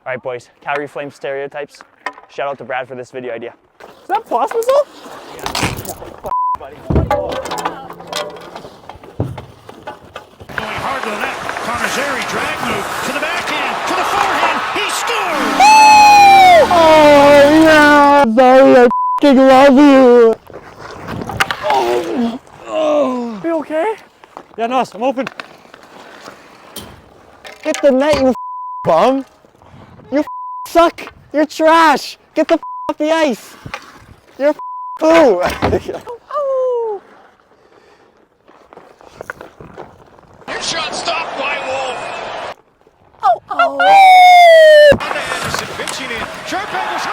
All right, boys, Calgary Flame stereotypes. Shout out to Brad for this video idea. Is that possible? Buddy. Going hard to the net. Love Zary drag move to the backhand, to the forehand. He scores! Oh yeah, Zary, I f***ing love you. Oh. You okay? Yeah, no, I'm open. Get the net, you bum. You suck. You're trash. Get the off the ice. You're poo. Oh. Your shot stopped by Wolf. Oh. On to Anderson, pitching in. Sharp angles,